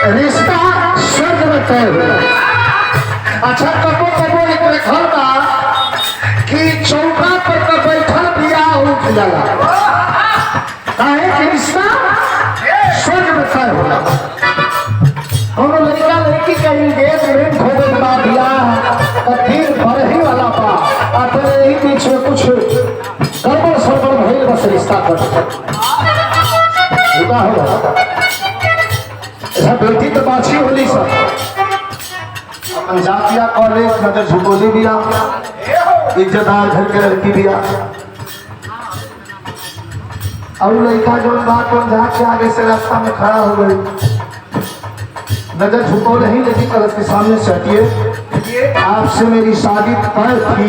रिश्ता स्वर्ग में तय हुआ। अच्छा कबो कबो एक घर बा कि चौका पर का बैठल बियाह उठ जाला काहे कि रिश्ता स्वर्ग में तय होला। हम लड़का लड़की का एंगेजमेंट हो गई बा बियाह तो दिन भर ही वाला बा अपने ही बीच में कुछ गड़बड़ सड़बड़ भइल बस रिश्ता कट रुका हो ऐसा बेटी तो बाछी होली सब अपन जातिया कॉलेज नजर झुकोली बिया इज्जतदार घर के लड़की बिया और लड़का जो बात पर जाके आगे से रास्ता में खड़ा हो गई नजर झुको नहीं लेकिन कलश के सामने से हटिए आपसे मेरी शादी तय थी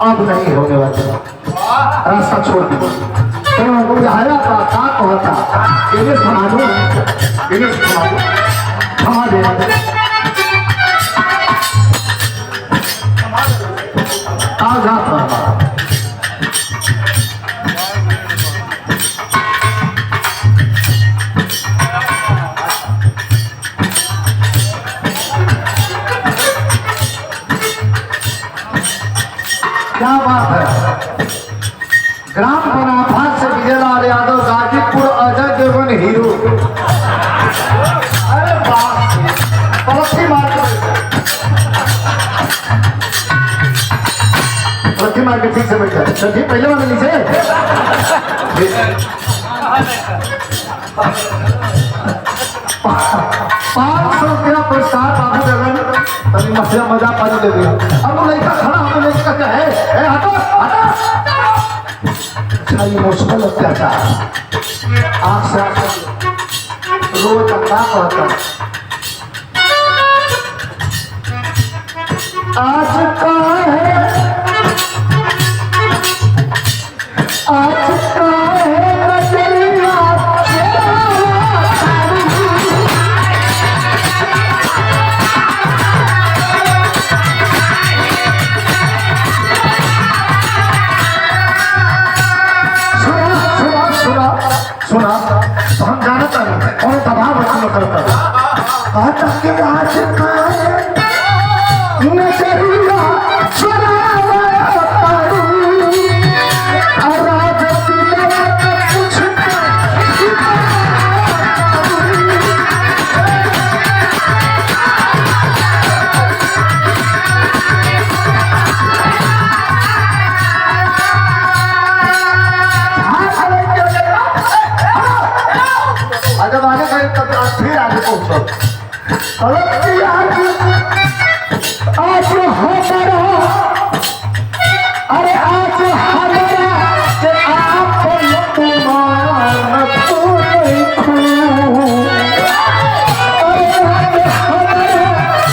अब नहीं होने वाली रास्ता छोड़ दीजिए तो हरा का कहता इन्हें सुना थमा देना क्या बात है। ग्राम पनाफा से विजयलाल यादव गाजीपुर अजय देवगन हीरो। अरे बाप पलटी मार के ठीक से बैठा चलिए पहले वाले नीचे 500 रुपया पुरस्कार बाबू जगन तभी मसला मजा पानी ले गया। अब वो लड़का खड़ा हम लड़का क्या है हटो हटो अच्छा इमोशनल अत्याचार आँख से रोज अंधा कहता आज का है आज का है नजरिया सुना तो हम जानता नहीं और दबाव रखना करता आज के आज का नजरिया जब आगे गए तब फिर आगे पहुंचो आज हमारा अरे आज हमारा कि आप तुम्हारा तो नहीं खो अरे आज हमारा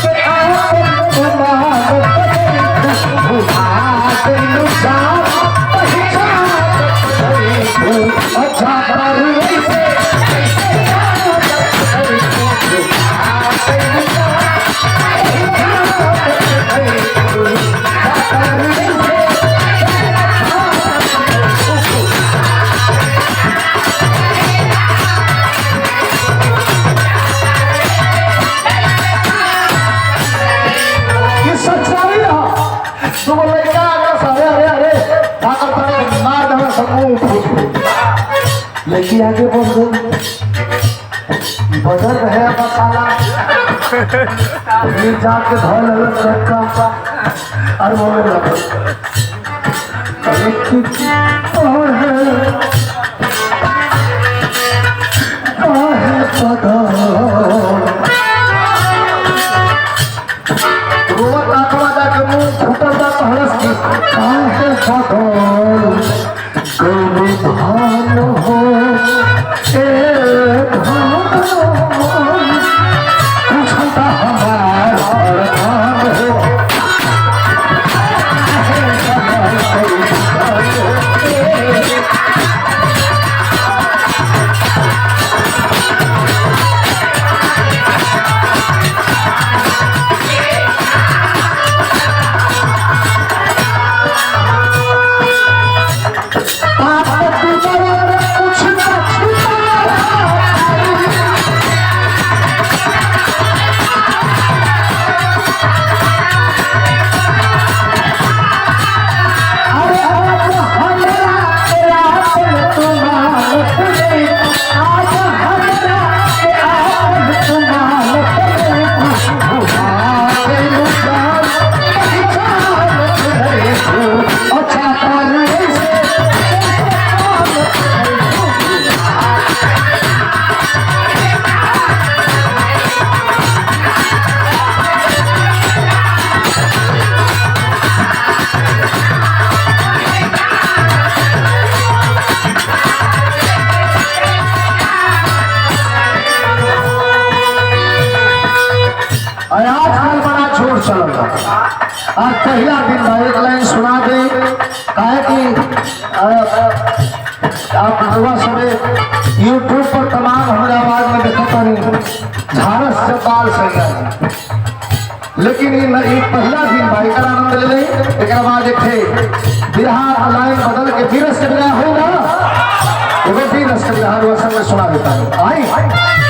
कि आप तुम्हारा अच्छा लड़की आगे बोल दो बदल रहे मसाला फिर जाके धोल अलग रखा और वो लगा और है रोवत आत्मा जाके मुंह फूटल जा हरस की है बदल भान हो आजकल बड़ा छोड़ चल आज पहला दिन भाई एक लाइन सुना दे काहे कि आप युवा समय यूट्यूब पर तमाम हमारे आवाज में देखता नहीं झारस से बाल सही लेकिन ये पहला दिन भाई का आनंद ले लें एक बाद एक बिरहा लाइन बदल के बीरस के बिरहा होगा एगो बीरस के बिरहा सुना देता है आई